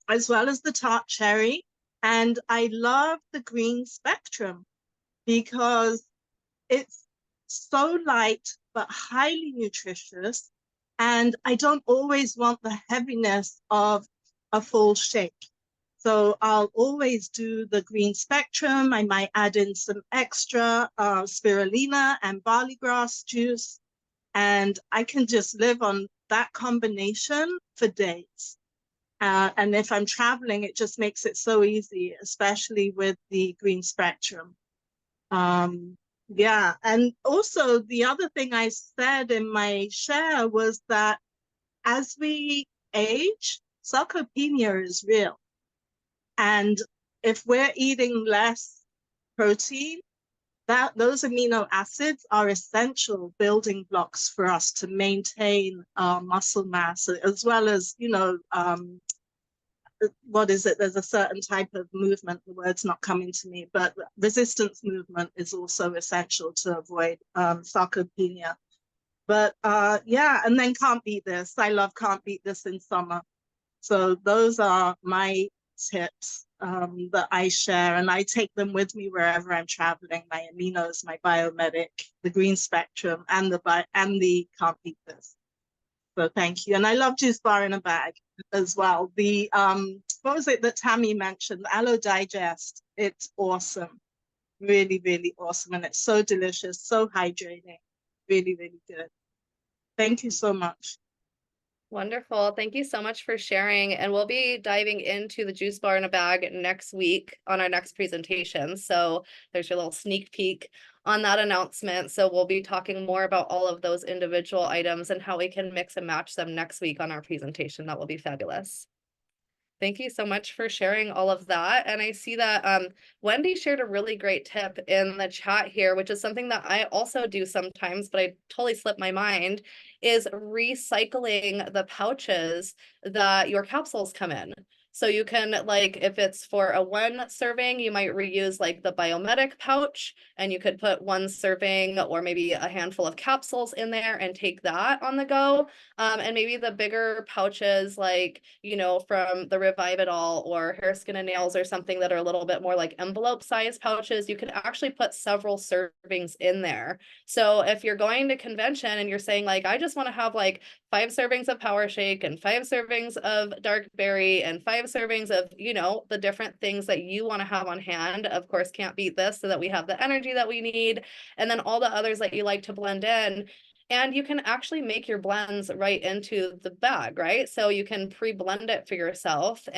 as well as the tart cherry. And I love the green spectrum because it's so light, but highly nutritious. And I don't always want the heaviness of a full shake. So I'll always do the green spectrum. I might add in some extra spirulina and barley grass juice. And I can just live on that combination for days. And if I'm traveling, it just makes it so easy, especially with the green spectrum. Yeah, and also the other thing I said in my share was that as we age, sarcopenia is real. And if we're eating less protein, those amino acids are essential building blocks for us to maintain our muscle mass, as well as, what is it? There's a certain type of movement, the word's not coming to me, but resistance movement is also essential to avoid sarcopenia. But yeah, and then can't beat this. I love can't beat this in summer. So those are my tips that I share, and I take them with me wherever I'm traveling. My aminos, my biomedic, the green spectrum, and the can't beat this. So thank you. And I love juice bar in a bag as well. The what was it that Tammy mentioned? Aloe Digest. It's awesome. Really, really awesome. And it's so delicious, so hydrating. Really, really good. Thank you so much. Wonderful. Thank you so much for sharing. And we'll be diving into the juice bar in a bag next week on our next presentation. So there's your little sneak peek on that announcement. So we'll be talking more about all of those individual items and how we can mix and match them next week on our presentation. That will be fabulous. Thank you so much for sharing all of that. And I see that Wendy shared a really great tip in the chat here, which is something that I also do sometimes, but I totally slipped my mind, is recycling the pouches that your capsules come in. So you can, like, if it's for a 1 serving, you might reuse like the biomedic pouch, and you could put 1 serving or maybe a handful of capsules in there and take that on the go. And maybe the bigger pouches, like, from the Revive It All or Hair, Skin, and Nails or something that are a little bit more like envelope size pouches, you could actually put several servings in there. So if you're going to convention and you're saying like, I just want to have like 5 servings of Power Shake and 5 servings of Dark Berry and 5 servings of, the different things that you want to have on hand, of course, can't beat this, so that we have the energy that we need. And then all the others that you like to blend in. And you can actually make your blends right into the bag, right? So you can pre-blend it for yourself,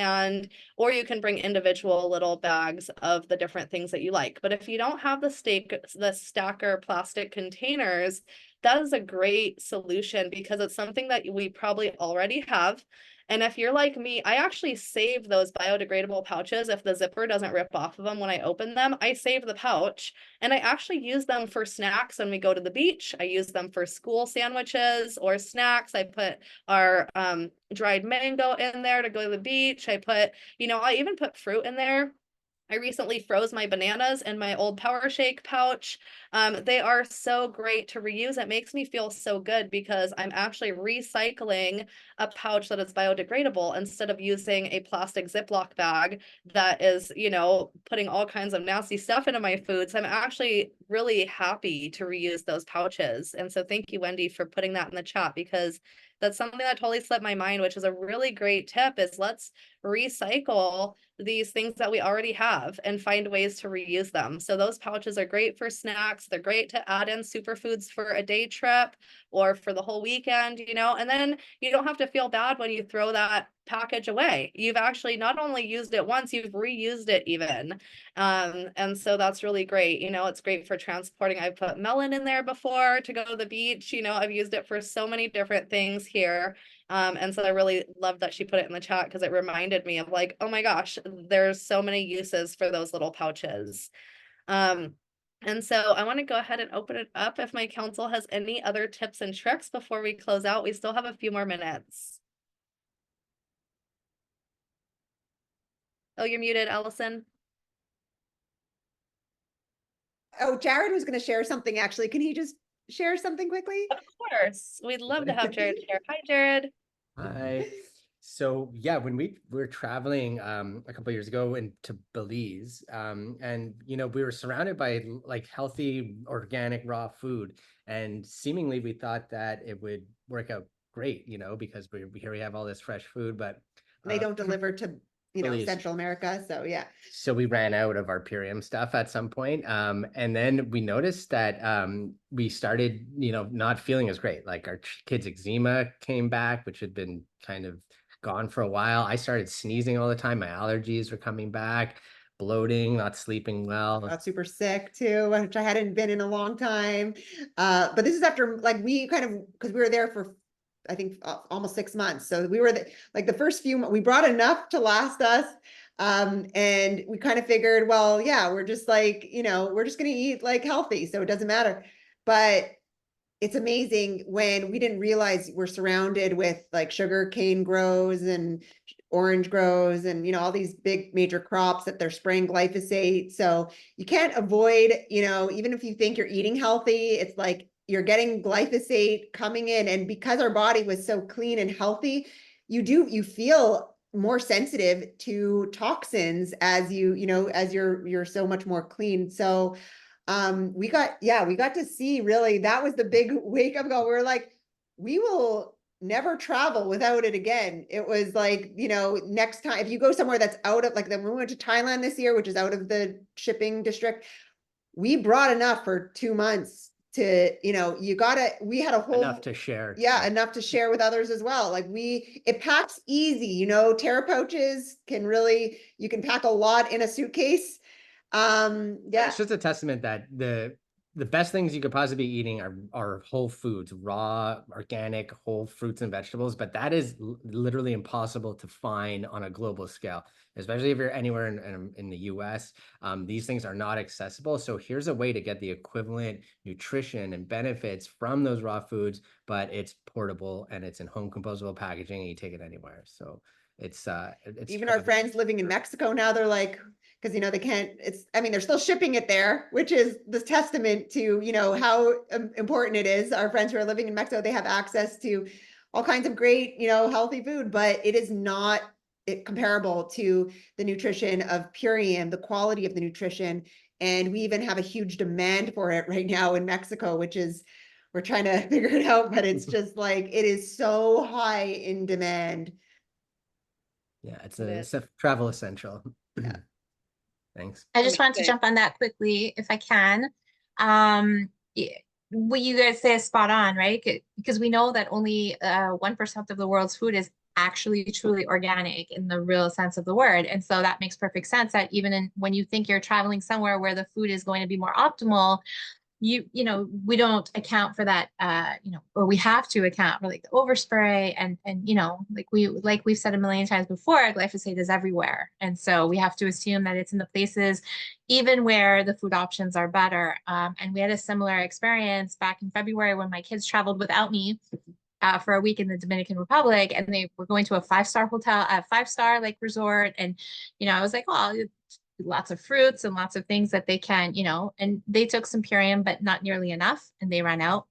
or you can bring individual little bags of the different things that you like. But if you don't have the stacker plastic containers, that is a great solution because it's something that we probably already have. And if you're like me, I actually save those biodegradable pouches. If the zipper doesn't rip off of them when I open them, I save the pouch, and I actually use them for snacks when we go to the beach. I use them for school sandwiches or snacks. I put our dried mango in there to go to the beach. I even put fruit in there. I recently froze my bananas in my old Power Shake pouch. They are so great to reuse. It makes me feel so good because I'm actually recycling a pouch that is biodegradable instead of using a plastic Ziploc bag that is, putting all kinds of nasty stuff into my food. So I'm actually really happy to reuse those pouches. And so thank you, Wendy, for putting that in the chat, because that's something that totally slipped my mind, which is a really great tip, is let's recycle these things that we already have and find ways to reuse them. So those pouches are great for snacks. They're great to add in superfoods for a day trip or for the whole weekend, and then you don't have to feel bad when you throw that package away. You've actually not only used it once, you've reused it even. And so that's really great. It's great for transporting. I've put melon in there before to go to the beach. I've used it for so many different things here. And so I really love that she put it in the chat, because it reminded me of like, oh my gosh, there's so many uses for those little pouches. And so I want to go ahead and open it up if my council has any other tips and tricks before we close out. We still have a few more minutes. Oh, you're muted, Allison. Oh, Jared was going to share something actually. Can he just share something quickly? Of course, we'd love to have Jared share. Hi, Jared. Hi. So yeah, when we were traveling a couple of years ago into Belize, and we were surrounded by like healthy organic raw food, and seemingly we thought that it would work out great, because here we have all this fresh food, but They don't deliver to, Belize. Central America. So yeah. So we ran out of our Purium stuff at some point. And then we noticed that we started, not feeling as great. Like our kids' eczema came back, which had been kind of gone for a while. I started sneezing all the time. My allergies were coming back, bloating, not sleeping well. Got super sick too, which I hadn't been in a long time. But this is after like we kind of, because we were there for I think almost 6 months. So we were the first few, we brought enough to last us. And we kind of figured, well, yeah, we're just like, we're just going to eat like healthy. So it doesn't matter. But it's amazing when we didn't realize we're surrounded with like sugar cane grows and orange grows and, all these big major crops that they're spraying glyphosate. So you can't avoid, even if you think you're eating healthy, it's like you're getting glyphosate coming in. And because our body was so clean and healthy, you feel more sensitive to toxins as as you're so much more clean. So we got to see, really, that was the big wake up call. We're like, we will never travel without it again. It was like, next time, if you go somewhere that's out of, like, then we went to Thailand this year, which is out of the shipping district, we brought enough for 2 months to, we had a whole Enough to share. Yeah, enough to share with others as well. Like it packs easy, Terra pouches you can pack a lot in a suitcase. It's just a testament that the best things you could possibly be eating are whole foods, raw, organic, whole fruits and vegetables. But that is literally impossible to find on a global scale, especially if you're anywhere in the US. These things are not accessible. So here's a way to get the equivalent nutrition and benefits from those raw foods, but it's portable and it's in home compostable packaging and you take it anywhere. So it's even our friends living in Mexico now, they're like, because they can't, they're still shipping it there, which is the testament to how important it is. Our friends who are living in Mexico, they have access to all kinds of great healthy food, but it is not comparable to the nutrition of Purium, the quality of the nutrition. And we even have a huge demand for it right now in Mexico, which is, we're trying to figure it out, but it's just like, it is so high in demand. Yeah, it's a travel essential. Yeah. Thanks. I just wanted to jump on that quickly, if I can. What you guys say is spot on, right? Because we know that only 1% of the world's food is actually truly organic in the real sense of the word. And so that makes perfect sense that even when you think you're traveling somewhere where the food is going to be more optimal, we don't account for that, or we have to account for like the overspray and like we've said a million times before, glyphosate is everywhere. And so we have to assume that it's in the places even where the food options are better. And we had a similar experience back in February when my kids traveled without me for a week in the Dominican Republic, and they were going to a 5-star hotel, a 5-star like resort. And, I was like, well, lots of fruits and lots of things that they can, and they took some Purium, but not nearly enough, and they ran out.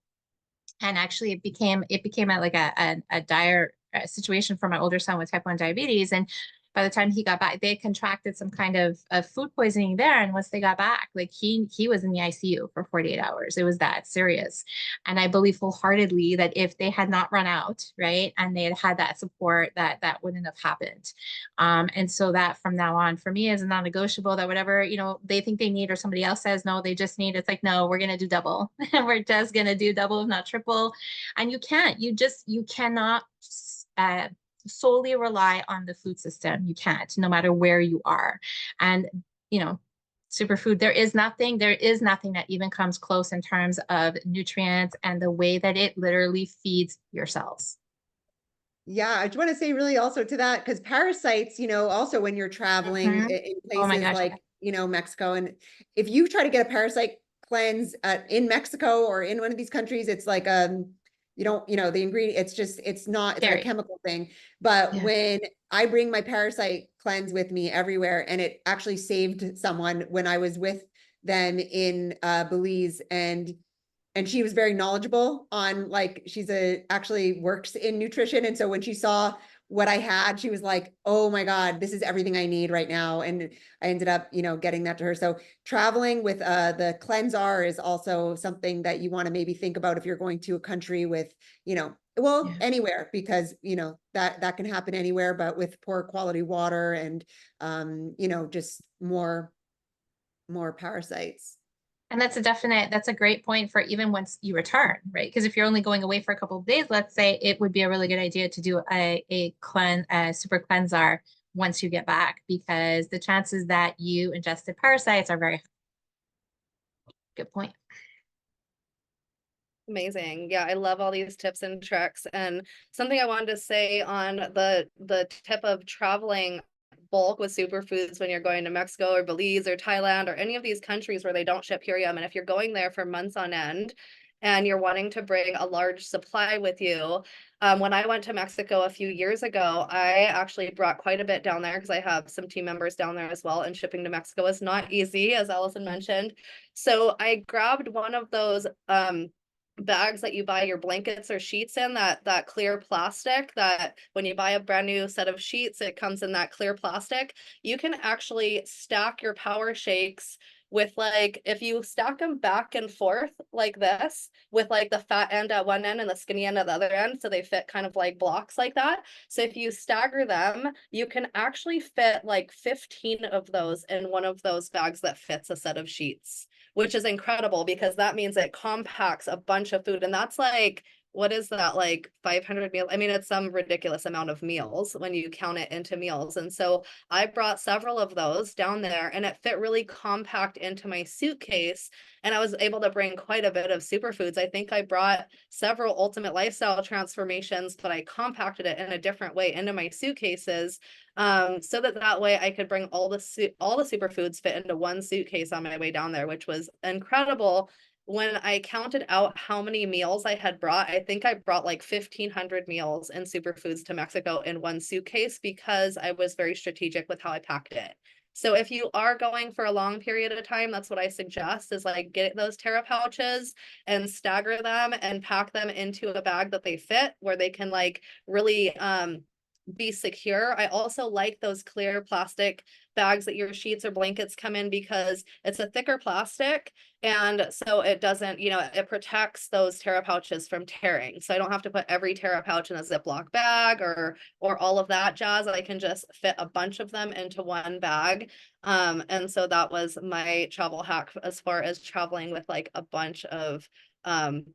And actually it became a dire situation for my older son with type 1 diabetes. And by the time he got back, they contracted some kind of food poisoning there. And once they got back, like he was in the ICU for 48 hours. It was that serious. And I believe wholeheartedly that if they had not run out, right, and they had had that support, that wouldn't have happened. And so that from now on, for me, is a non-negotiable, that whatever, they think they need, or somebody else says, no, they just need, it's like, no, we're going to do double. We're just going to do double, if not triple. And you cannot, solely rely on the food system. You can't, no matter where you are. And superfood, there is nothing that even comes close in terms of nutrients and the way that it literally feeds your cells. Yeah, I just want to say really also to that, because parasites, also when you're traveling in places like, Mexico, and if you try to get a parasite cleanse in Mexico or in one of these countries, it's like you don't, the ingredient, it's not a chemical thing. But when I bring my parasite cleanse with me everywhere, and it actually saved someone when I was with than in Belize, and she was very knowledgeable on, like, actually works in nutrition, and so when she saw what I had, she was like, oh my God, this is everything I need right now. And I ended up, getting that to her. So traveling with the cleanser is also something that you want to maybe think about if you're going to a country with, anywhere, because, that can happen anywhere, but with poor quality water and, just more parasites. And that's a great point for even once you return, right? Because if you're only going away for a couple of days, let's say, it would be a really good idea to do a super cleanser once you get back, because the chances that you ingested parasites are very high. Good point. Amazing. Yeah, I love all these tips and tricks. And something I wanted to say on the tip of traveling bulk with superfoods when you're going to Mexico or Belize or Thailand or any of these countries where they don't ship Purium. And if you're going there for months on end and you're wanting to bring a large supply with you, when I went to Mexico a few years ago, I actually brought quite a bit down there because I have some team members down there as well. And shipping to Mexico is not easy, as Allison mentioned. So I grabbed one of those bags that you buy your blankets or sheets in, that clear plastic that when you buy a brand new set of sheets, it comes in that clear plastic. You can actually stack your power shakes with, like, if you stack them back and forth like this, with like the fat end at one end and the skinny end at the other end, so they fit kind of like blocks like that. So if you stagger them, you can actually fit like 15 of those in one of those bags that fits a set of sheets, which is incredible because that means it compacts a bunch of food. And that's like, what is that, like 500 meals? I mean, it's some ridiculous amount of meals when you count it into meals. And so I brought several of those down there and it fit really compact into my suitcase. And I was able to bring quite a bit of superfoods. I think I brought several ultimate lifestyle transformations, but I compacted it in a different way into my suitcases. So that way I could bring all the superfoods fit into one suitcase on my way down there, which was incredible. When I counted out how many meals I had brought, I think I brought like 1,500 meals and superfoods to Mexico in one suitcase because I was very strategic with how I packed it. So if you are going for a long period of time, that's what I suggest, is like get those Terra pouches and stagger them and pack them into a bag that they fit, where they can like really be secure. I also like those clear plastic bags that your sheets or blankets come in because it's a thicker plastic, and so it doesn't, it protects those Terra pouches from tearing. So I don't have to put every Terra pouch in a Ziploc bag or all of that jazz. I can just fit a bunch of them into one bag. And so that was my travel hack as far as traveling with like a bunch of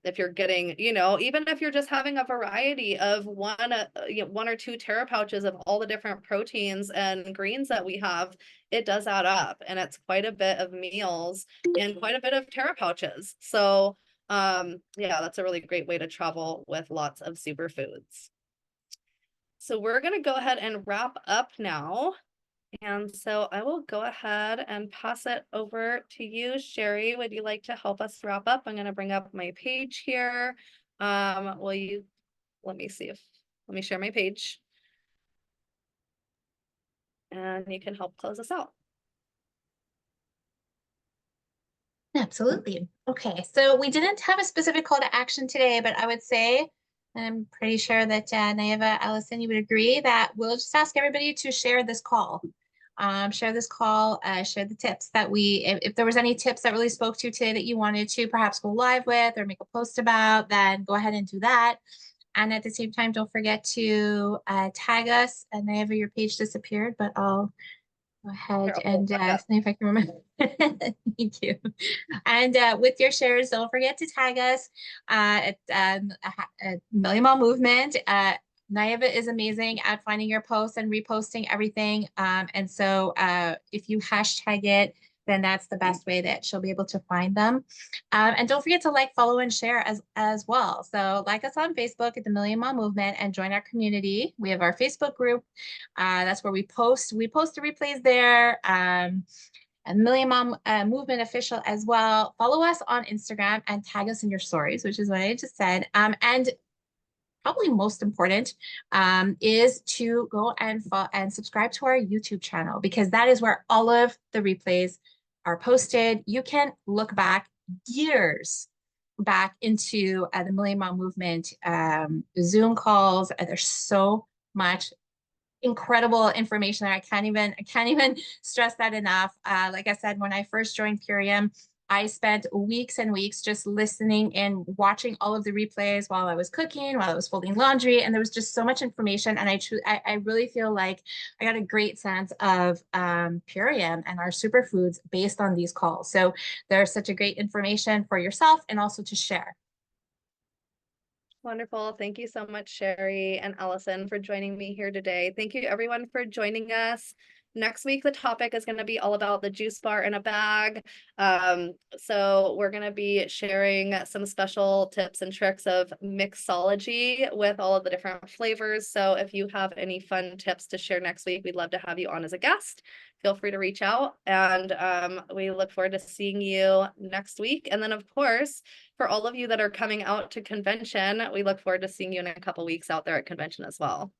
if you're getting, even if you're just having a variety of one or two Terra pouches of all the different proteins and greens that we have, it does add up, and it's quite a bit of meals and quite a bit of Terra pouches. So yeah, that's a really great way to travel with lots of superfoods. So we're going to go ahead and wrap up now. And so I will go ahead and pass it over to you, Sherry. Would you like to help us wrap up? I'm going to bring up my page here. Let me share my page. And you can help close us out. Absolutely. Okay, so we didn't have a specific call to action today, but I would say, and I'm pretty sure that Naiva, Allison, you would agree that we'll just ask everybody to share this call. Share the tips that if there was any tips that really spoke to you today that you wanted to perhaps go live with or make a post about, then go ahead and do that. And at the same time, don't forget to tag us. And Naiva, your page disappeared, but I'll go ahead and see if I can remember. Thank you. And with your shares, don't forget to tag us at Million Mom Movement. Naiva is amazing at finding your posts and reposting everything. And so if you hashtag it, then that's the best way that she'll be able to find them. And don't forget to like, follow, and share as well. So like us on Facebook at the Million Mom Movement and join our community. We have our Facebook group. That's where we post the replays there. And Million Mom Movement Official as well. Follow us on Instagram and tag us in your stories, which is what I just said. And probably most important is to go and subscribe to our YouTube channel, because that is where all of the replays are posted. You can look back years back into the Million Mom Movement Zoom calls. There's so much incredible information there. I can't even stress that enough. Like I said, when I first joined Purium, I spent weeks and weeks just listening and watching all of the replays while I was cooking, while I was folding laundry, and there was just so much information. And I really feel like I got a great sense of Purium and our superfoods based on these calls. So there's such a great information for yourself and also to share. Wonderful. Thank you so much, Sherry and Allison, for joining me here today. Thank you, everyone, for joining us. Next week, the topic is going to be all about the juice bar in a bag. So we're going to be sharing some special tips and tricks of mixology with all of the different flavors. So if you have any fun tips to share next week, we'd love to have you on as a guest. Feel free to reach out, and we look forward to seeing you next week. And then, of course, for all of you that are coming out to convention, we look forward to seeing you in a couple weeks out there at convention as well.